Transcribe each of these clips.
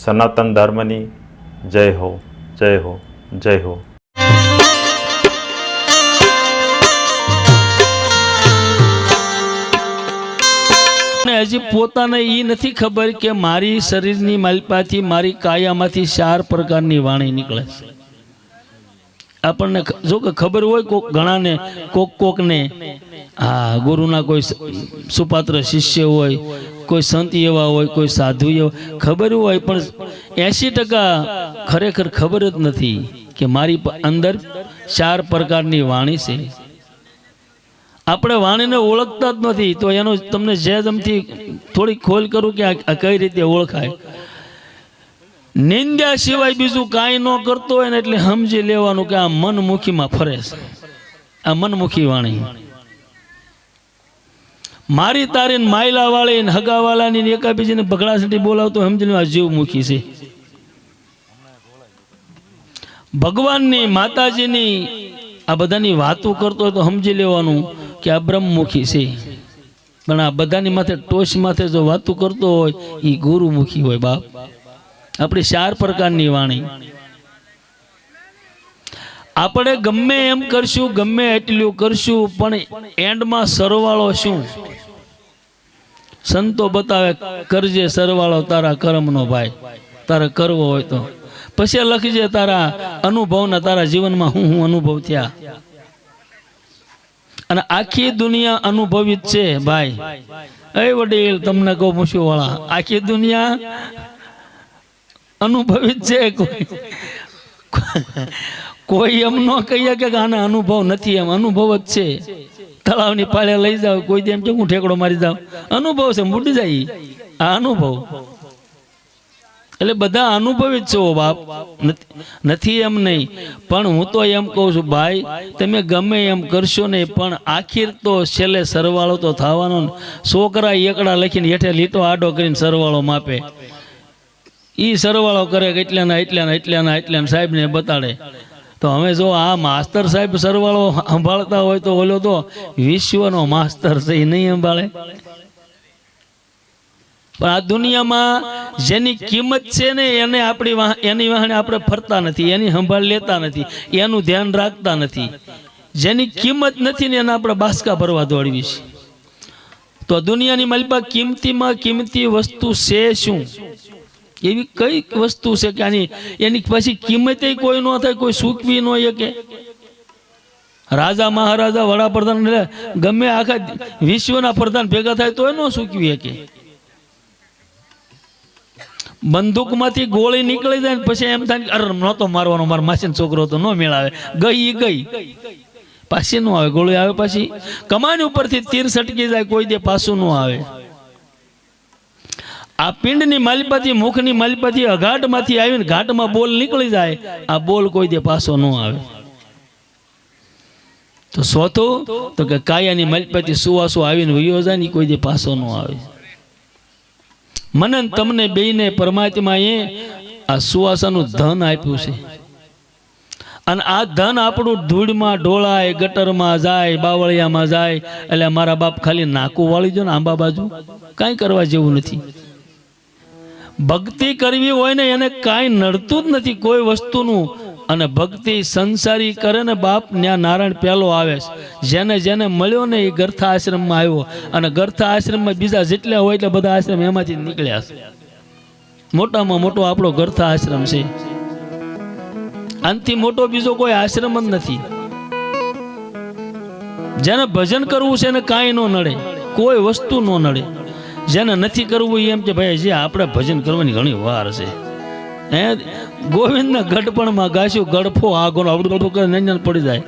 સનાતન ધર્મની જય હો, જય હો, જય હો. હજી પોતાને એ નથી ખબર કે મારી શરીરની માલિપાથી, મારી કાયામાંથી 4 પ્રકારની વાણી નીકળે છે. આપણને જો કે ખબર હોય કોક ઘણાને, કોકને હા, ગુરુના કોઈ સુપાત્ર શિષ્ય હોય, કોઈ સંત એવા હોય, કોઈ સાધુ એવા ખબર હોય, પણ 80% ખરેખર ખબર જ નથી કે મારી અંદર 4 પ્રકારની વાણી છે. આપણે વાણીને ઓળખતા જ નથી. તો એનો તમને જેમથી થોડી ખોલ કરું કે આ કઈ રીતે ઓળખાય. નિંદ્યા સિવાય બીજું કાંઈ ન કરતો હોય ને એટલે સમજી લેવાનું કે આ મનમુખીમાં ફરે છે. આ મનમુખી વાણી. મારી તારી માયલા વાળી હગાવાલાની એકાબીજીને બગડાસટી બોલાવતો સમજી લે આ જીવમુખી છે. ભગવાનની, માતાજીની આ બધાની વાતો કરતો હોય તો સમજી લેવાનું કે આ બ્રહ્મમુખી છે. પણ આ બધાની માથે ટોચ માથે જો વાતો કરતો હોય એ ગુરુમુખી હોય. બાપ, આપણી 4 પ્રકારની વાણી. આપણે ગમે એમ કરશું, ગમે એટલું કરશું, પણ એન્ડમાં સરવાળો શું? સંતો બતાવે, કરજે સરવાળો તારા કર્મનો ભાઈ. તારે કરવો હોય તો પછી લખજે તારા અનુભવના, તારા જીવનમાં હું અનુભવ થયા. અને આખી દુનિયા અનુભવિત છે ભાઈ. એ વડીલ તમને કહું મૂછું વાળા, આખી દુનિયા અનુભવિત છે. કોઈ એમ ન કહીએ કે આને અનુભવ નથી. એમ અનુભવ જ છે. તળાવની પાળે લઈ જાવ, કોઈ એમ કે હું ઠેકડો મારી જાવ, અનુભવ છે, મૂડી જાય આ અનુભવ. એટલે બધા અનુભવી જ છો બાપ, નથી એમ નહીં. પણ હું તો એમ કહું છું ભાઈ, તમે ગમે એમ કરશો નહીં, પણ આખીર તો છેલ્લે સરવાળો તો થવાનો. છોકરા એકડા લખીને હેઠે લીટો આડો કરીને સરવાળો માપે. એ સરવાળો કરે કે એટલાના સાહેબને બતાડે. તો હવે જો આ માસ્તર સાહેબ સરવાળો સંભાળતા હોય તો ઓલો તો વિશ્વનો માસ્તર છે, એ નહીં સંભાળે. પણ આ દુનિયામાં જેની કિંમત છે ને એને એની વાહને આપણે ફરતા નથી, એની સંભાળ લેતા નથી, એનું ધ્યાન રાખતા નથી. જેની કિંમત નથી ને એને આપણે બાસકા ભરવા દોડવી છે. તો દુનિયાની માલિપા કિંમતીમાં કિંમતી વસ્તુ છે શું? એવી કઈ વસ્તુ છે કે એની પછી કિંમત કોઈ ન થાય, કોઈ સૂકવી ન શકે. રાજા, મહારાજા, વડાપ્રધાન, ગમે આખા વિશ્વના પ્રધાન ભેગા થાય તો ન સૂકવી શકે. બંદૂકમાંથી ગોળી નીકળી જાય પછી એમ થાય અરે નહોતો મારવાનો, મારા માસીનો છોકરો તો ન મેળાવે, ગઈ પાછી ન આવે. ગોળી આવે પછી કમાની ઉપરથી તીર સટકી જાય, કોઈ દે પાછું ન આવે. આ પિંડની માલિપાથી, મુખની માલિપાથી, અઘાટમાંથી આવીને ઘાટમાં બોલ નીકળી જાય, આ બોલ કોઈ દે પાછો ન આવે. તો સોથું તો કે કાયાની માલિપાથી સુવાસો આવીને વયો જાય ને કોઈ દે પાછો ન આવે. મને તમને બેયને પરમાત્માએ આ સુવાસાનું ધન આપ્યું છે. અને આ ધન આપણું ધૂળમાં ઢોળાય, ગટરમાં જાય, બાવળિયામાં જાય. એટલે મારા બાપ ખાલી નાકું વાળી દો ને આંબા બાજુ, કાંઈ કરવા જેવું નથી. ભક્તિ કરવી હોય ને એને કાંઈ નડતું જ નથી કોઈ વસ્તુનું. અને ભક્તિ સંસારી કરે ને બાપ, ત્યાં નારાયણ પહેલો આવે છે. જેને જેને મળ્યો ને એ ગર્થા આશ્રમમાં આવ્યો. અને ગર્થા આશ્રમમાં બીજા જેટલા હોય એટલે બધા આશ્રમ એમાંથી નીકળ્યા છે. મોટામાં મોટો આપણો ગર્થા આશ્રમ છે. આનાથી મોટો બીજો કોઈ આશ્રમ જ નથી. જેને ભજન કરવું છે એને કાંઈ ન નડે, કોઈ વસ્તુ ન નડે. જેને નથી કરવું એમ કે ભાઈ જે આપણે ભજન કરવાની ઘણી વાર છે. હે ગોવિંદના ગઢપણમાં ગાશ્યું, ગળફો આગોનો આવડું કરે નંજન પડી જાય.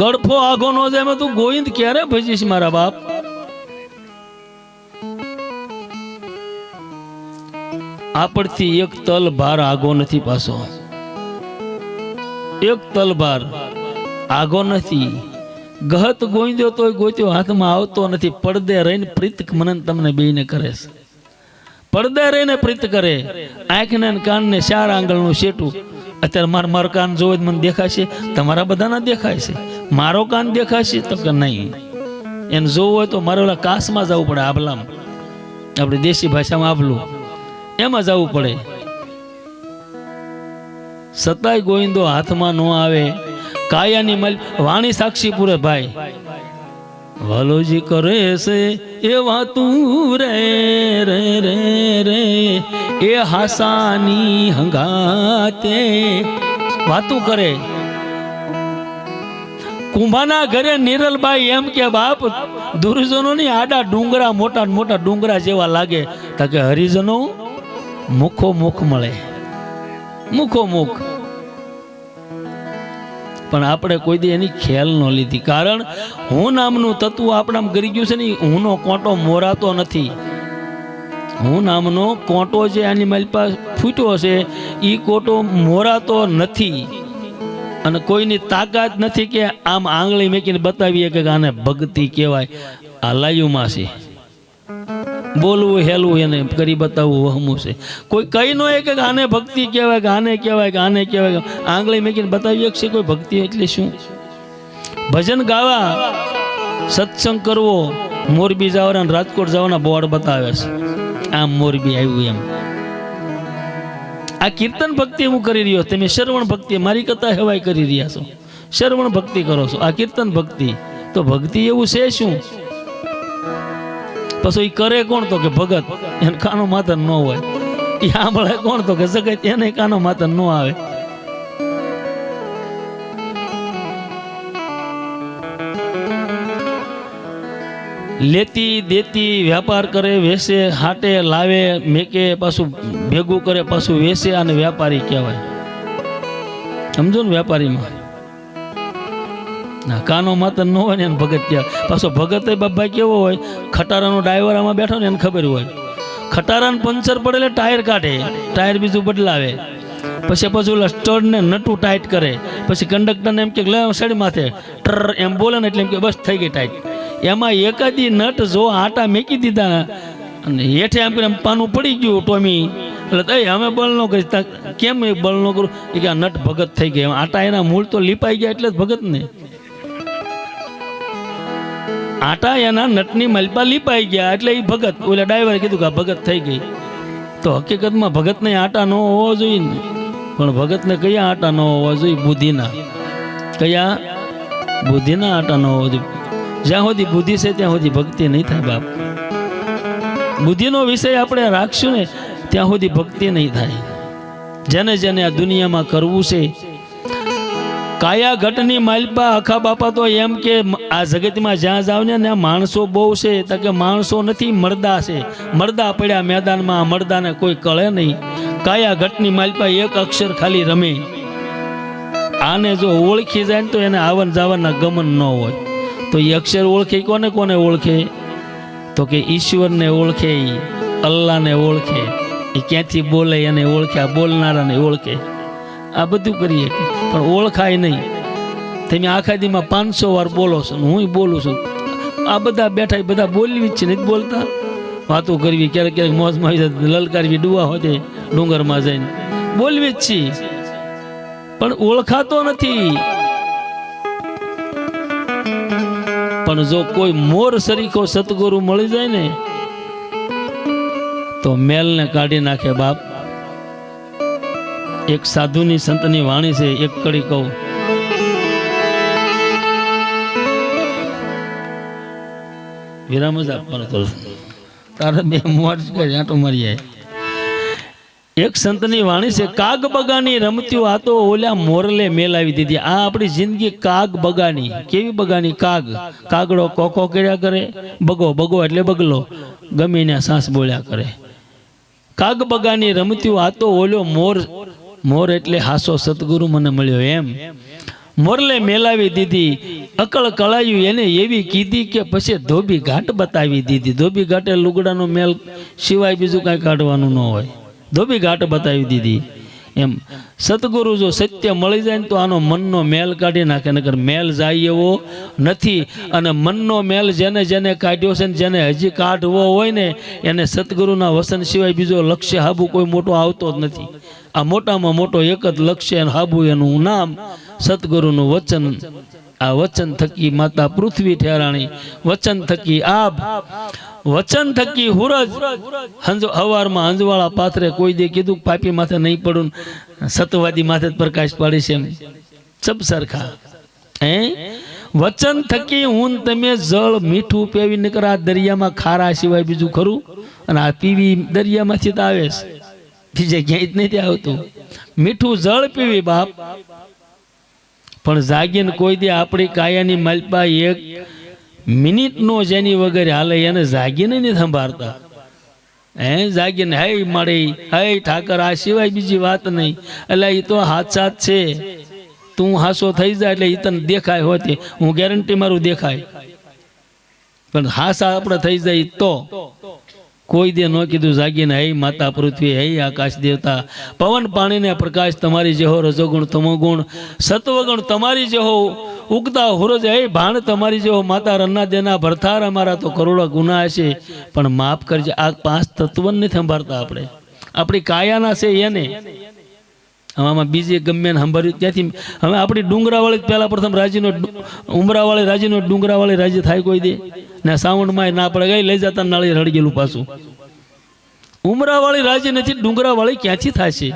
ગળફો આગો નો જાય, તું ગોવિંદ ક્યારે ભજીશ મારા બાપ? આપણથી એક તલ ભાર આગો નથી. પાછો એક તલ ભાર આગો નથી. ગહત ગોઈંદ્યો તોય ગોત્યો હાથમાં આવતો નથી. પડદે રહીને પ્રીત મનન તમને બેયને કરે છે. પડદે રહીને પ્રીત કરે. આંખને કાનને 4 આંગળનું શેટું. અત્યારે મારો કાન જોવે મને દેખાશે, તમારા બધાના દેખાય છે. મારો કાન દેખાશે તો કે નહીં. એને જોવું હોય તો મારે ઓલા કાશમાં જવું પડે, આભલામાં, આપણી દેશી ભાષામાં આભલું, એમાં જવું પડે. સતાય ગોવિંદો હાથમાં ન આવે. કાયાની મલ વાણી સાક્ષી પૂરે ભાઈ વાલોજી કરે છે એ વાતું રે રે રે રે એ હાસાની હંગાતે વાતું કરે. કુંભાના ઘરે નિરલબાઈ એમ કે બાપ દુર્જનોની આડા ડુંગરા મોટા મોટા ડુંગરા જેવા લાગે તો કે હરિજનો મુખો મુખ મળે, મુખો મુખ. પણ આપણે કોઈ દી એની ખ્યાલ ન લીધી. કારણ હું નામનું તત્વ આપણામાં ગરી ગયું છે ને, હુંનો કોંટો મોરાતો નથી. હું નામનો કોંટો જે આની મારી પાસે ફૂટ્યો છે એ કોંટો મોરાતો નથી. અને કોઈની તાકાત નથી કે આમ આંગળી મેકીને બતાવીએ કે આને ભક્તિ કહેવાય. આ લાયુમાં છે, બોલવું હેલવું એને કરી બતાવવું વહમું છે. કોઈ કઈ ન કે આને ભક્તિ કહેવાય કે આને કહેવાય કે આને કહેવાય. આંગળી મેકીને બતાવી શકશે કોઈ ભક્તિ એટલે શું? ભજન ગાવા, સત્સંગ કરવો, મોરબી જવાના રાજકોટ જવાના બોર્ડ બતાવે છે, આમ મોરબી આવ્યું એમ. આ કીર્તન ભક્તિ હું કરી રહ્યો, તમે શ્રવણ ભક્તિ મારી કથા હેવાય કરી રહ્યા છો, શ્રવણ ભક્તિ કરો છો. આ કીર્તન ભક્તિ તો ભક્તિ એવું છે શું? પછી એ કરે કોણ? તો કે ભગત. એને કાનો માતર ન હોય. એ સાંભળે કોણ? તો કે જગત. એને કાનો માતર ન આવે. લેતી દેતી વ્યાપાર કરે, વેસે, હાટે, લાવે, મેકે, પાછું ભેગું કરે, પાછું વેસે. અને વ્યાપારી કહેવાય. સમજો ને? વ્યાપારીમાં કાનો માતર ન હોય ને એને ભગત કહેવાય. પાછો ભગત બાપા કેવો હોય? ખટારાનો ડ્રાઈવર આમાં બેઠો ને એને ખબર હોય. ખટારાને પંચર પડે એટલે ટાયર કાઢે, ટાયર બીજું બદલાવે. પછી ઓલા સ્ટડને નટું ટાઈટ કરે. પછી કંડક્ટરને એમ કે લે સાડી માથે ટ્ર એમ બોલે ને એટલે એમ કે બસ થઈ ગઈ ટાઈટ. એમાં એકાદી નટ જો આટા મેકી દીધા અને હેઠે આમ પાનું પડી ગયું ટોમી, એટલે અમે બળ ન કરી. કેમ એ બળ ન કરું? એ કે આ નટ ભગત થઈ ગયા. આટા એના મૂળ તો લીપાઈ ગયા એટલે જ ભગત ને. આટા એના નટની મલપા લીપાઈ ગયા એટલે એ ભગત. ઓલા ડ્રાઈવરે કીધું કે આ ભગત થઈ ગઈ. તો હકીકતમાં ભગતને આટા ન હોવો જોઈએ ને. પણ ભગતને કયા આટા ન હોવા જોઈએ? બુદ્ધિના. કયા? બુદ્ધિના આટા ન હોવા જોઈએ. જ્યાં સુધી બુદ્ધિ છે ત્યાં સુધી ભક્તિ નહીં થાય બાપ. બુદ્ધિનો વિષય આપણે રાખશું ને ત્યાં સુધી ભક્તિ નહીં થાય. જેને જેને આ દુનિયામાં કરવું છે. કાયા ઘટની માલપા આખા બાપા તો એમ કે આ જગતમાં જ્યાં જાવ ને ત્યાં માણસો બહુ છે. તો કે માણસો નથી, મરદા છે. મરદા પડ્યા મેદાનમાં, મરદાને કોઈ કળે નહીં. કાયા ઘટની માલપા એક અક્ષર ખાલી રમે. આને જો ઓળખી જાય ને તો એને આવન જાવનના ગમન ન હોય. તો એ અક્ષર ઓળખે કોને? કોને ઓળખે? તો કે ઈશ્વરને ઓળખે, અલ્લાહને ઓળખે. એ ક્યાંથી બોલે એને ઓળખે, આ બોલનારાને ઓળખે. આ બધું કરીએ પણ ઓળખાય નહીં. તમે આખા દીમાં 500 વાર બોલો છો, હું બોલું છું. આ બધા બેઠા બધા બોલવી જ છે, નથી બોલતા. વાતો કરવી, ક્યારેક ક્યારેક મોજમાં આવી જાય, લલકારવી, ડુવા હોય ડુંગરમાં જઈને બોલવી જ છીએ, પણ ઓળખાતો નથી. પણ જો કોઈ મોર સરીખો સતગુરુ મળી જાય ને તો મેલને કાઢી નાખે બાપ. એક સાધુની સંતની વાણી છે, એક કડી કહું. વિરામ જ આપવાનો તો તારે બે મોજ કરી આંટો મારી જાય. એક સંતની વાણી છે, કાગ બગાની રમત્યું આ તો ઓલા મોરલે મેલાવી દીધી. આ આપણી જિંદગી કાગ બગાની. કેવી બગાની? કાગ. કાગડો કોકો કર્યા કરે, બગો, બગો એટલે બગલો, ગમે ને સાસ બોલ્યા કરે. કાગ બગાની રમત્યું આ તો ઓલો મોર. મોર એટલે હાસો સતગુરુ મને મળ્યો એમ. મોરલે મેલાવી દીધી, અકળ કળાયું એને એવી કીધી કે પછી ધોબી ઘાટ બતાવી દીધી. ધોબી ઘાટે લુગડાનો મેલ સિવાય બીજું કાંઈ કાઢવાનું ન હોય. ધોબી ઘાટ બતાવી દીધી એમ. સતગુરુ જો સત્ય મળી જાય ને તો આનો મનનો મેલ કાઢી નાખે, નકર મેલ જાય એવો નથી. અને મનનો મેલ જેને જેને કાઢ્યો છે ને જેને હજી કાઢવો હોય ને એને સતગુરુના વસન સિવાય બીજો લક્ષ્ય હાબુ કોઈ મોટો આવતો જ નથી. આ મોટામાં મોટો એક જ લક્ષ્ય હાબુ, એનું નામ સતગુરુનું વચન. આ વચન થકી માતા પૃથ્વી ઠેરાણી, વચન થકી આભ, વચન થકી હુરજ, હવારમાં હંજવાળા પાથરે કોઈ દે કીધું પાપી માથે નહીં પડું, સતવાદી માથે પ્રકાશ પાડી છે, એમ સબ સરખા. વચન થકી હું તમે જળ મીઠું પીવી નીકળ, આ દરિયામાં ખારા સિવાય બીજું ખરું? અને આ પીવી દરિયામાંથી તો આવે છે, બીજે ક્યાંય જ નથી આવતું. મીઠું જળ પીવી બાપ, પણ જાગીને કોઈ દે આપણી કાયાની માલપા એક મિનિટનો જેની વગર હાલે એને જાગીને નહીં સંભાળતા. જાગીને હે મારી હે ઠાકર આ સિવાય બીજી વાત નહીં. એટલે એ તો હાથ સાથ છે, તું હાસો થઈ જાય એટલે એ તને દેખાય હોતી, હું ગેરંટી મારું દેખાય, પણ હાસા આપણે થઈ જાય તો કોઈ દે ન કીધું જાગીને હે માતા પૃથ્વી, હે આકાશ દેવતા, પવન પાણીને પ્રકાશ તમારી જેહો, રજોગુણ તમોગુણ સત્વગુણ તમારી જેહો, ઉગતા હુરજ હે ભાણ તમારી જેહો, માતા રન્ના દેના ભરથાર, અમારા તો કરોડો ગુના હશે પણ માફ કરજે. આ 5 તત્વને નથી સંભાળતા આપણે, આપણી કાયાના છે એને. આમાં બીજે ગમે ને સાંભળ્યું ત્યાંથી હવે આપણી ડુંગરાવાળી પહેલા પ્રથમ રાજીનો ઉમરાવાળી રાજીનો ડુંગરાવાળી રાજી થાય કોઈ દે ને સાવણમાં ના પડે ગઈ લઈ જતા નાળી રડી ગયેલું પાછું. ઉમરાવાળી રાજી નથી, ડુંગરાવાળી ક્યાંથી થશે?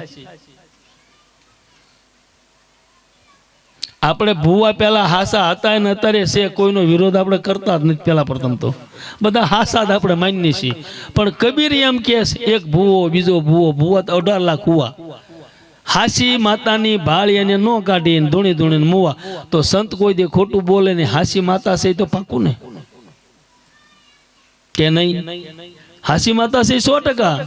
આપણે ભૂવા પેલા હાસા હતા ને અત્યારે છે, કોઈનો વિરોધ આપણે કરતા જ નથી. પેલા પ્રથમ તો બધા હાસા જ આપણે માનીએ છીએ, પણ કબીર એમ કે એક ભૂવો બીજો ભૂવો, ભૂવા તો 18 લાખ કુવા. હાસી માતાની ભાળી એને ન કાઢીને ધૂણી ધૂણીને મુવા તો સંત કોઈ દે ખોટું બોલે ને હાસી માતા છે તો પાકું ને કે નહીં? હાસી માતા છે 100%.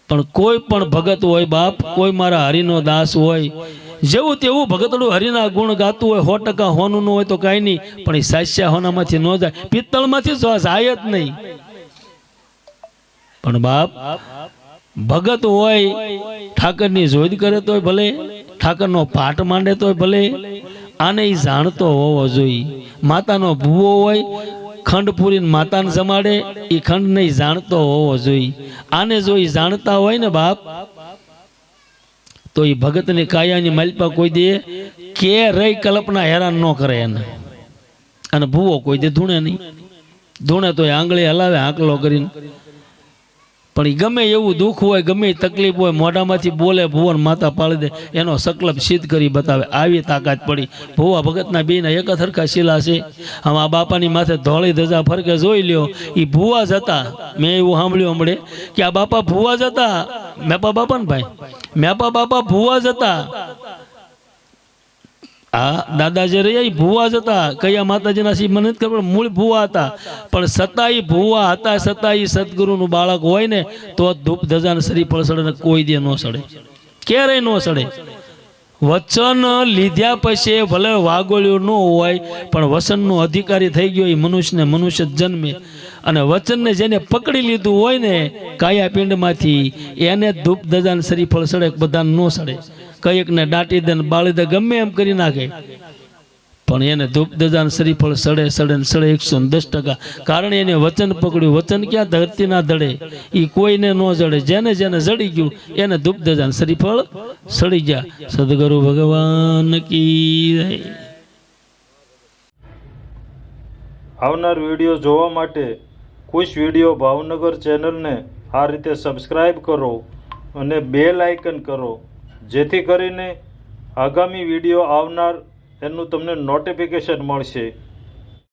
પણ કોઈ પણ ભગત હોય બાપ, કોઈ મારા હરિનો દાસ હોય, જેવું તેવું ભગતડું હરિના ગુણ ગાતું હોય, 100% હોનું ન હોય તો કાંઈ નહીં, પણ એ સાસ્યા હોનામાંથી ન જાય, પિત્તળમાંથી જાય જ નહીં. પણ બાપ ભગત હોય, ઠાકરની જોઈદ કરે તોય ભલે, ઠાકરનો પાઠ માંડે તોય ભલે, આને એ જાણતો હોવો જોઈએ. માતાનો ભૂવો હોય, ખંડ પૂરીને માતાને જમાડે, એ ખંડ નહીં જાણતો હોવો જોઈએ. આને જો એ જાણતા હોય ને બાપ, તો એ ભગતની કાયાની માલપા કોઈ દે કે રહી કલ્પના હેરાન ન કરે એને. અને ભૂવો કોઈ દે ધૂણે નહીં, ધૂણે તો આંગળી હલાવે આંકલો કરીને. પણ એ ગમે એવું દુઃખ હોય, ગમે તકલીફ હોય, મોઢામાંથી બોલે ભુવન માતા પાડી દે, એનો સંકલ્પ સિદ્ધ કરી બતાવે. આવી તાકાત પડી. ભુવા ભગતના બેના એક સરખા શીલા છે. આમાં બાપાની માથે ધોળી ધજા ફરકે જોઈ લ્યો, એ ભુવા જ હતા. મેં એવું સાંભળ્યું હમણે કે આ બાપા ભુવા જ હતા. મેપા બાપા ને ભાઈ, મેપા બાપા ભુવા જ હતા. આ દાદા જે રહ્યા ભુવા જ હતા. કયા માતાજીના સી મને નથી ખબર, મૂળ ભુવા હતા. પણ સતાઈ ભુવા હતા, સતાઈ સદગુરુનું બાળક હોય ને તો ધૂપ ધજાને શ્રીફળ સડે ને કોઈ દે ન સડે, ક્યારેય ન સડે. વચન લીધા પછી ભલે વાગોળ્યું ન હોય, પણ વચનનો અધિકારી થઈ ગયો એ મનુષ્યને મનુષ્ય જન્મે. અને વચનને જેને પકડી લીધું હોય ને કાયા પિંડમાંથી, એને ધૂપ ધજાને શ્રીફળ સડે, બધાને ન સડે. કઈકને દાટી દે ને બાળી દે, ગમે એમ કરી નાખે, પણ એને ધૂપ ધજાને શ્રીફળ સડે સડે ને સડે 110%. કારણ એને વચન પકડ્યું. વચન ક્યાં ધરતીના ધડે, એ કોઈને ન જડે. જેને જેને જડી ગયું એને ધૂપ ધજાને શ્રીફળ સડી ગયા. સદગુરુ ભગવાન કી. આવનાર વિડીયો જોવા માટે ખુશ વિડીયો ભાવનગર ચેનલને આ રીતે સબસ્ક્રાઈબ કરો અને બેલ આઇકન કરો, જેથી કરીને આગામી વિડીયો આવનાર એનું તમને નોટિફિકેશન મળશે.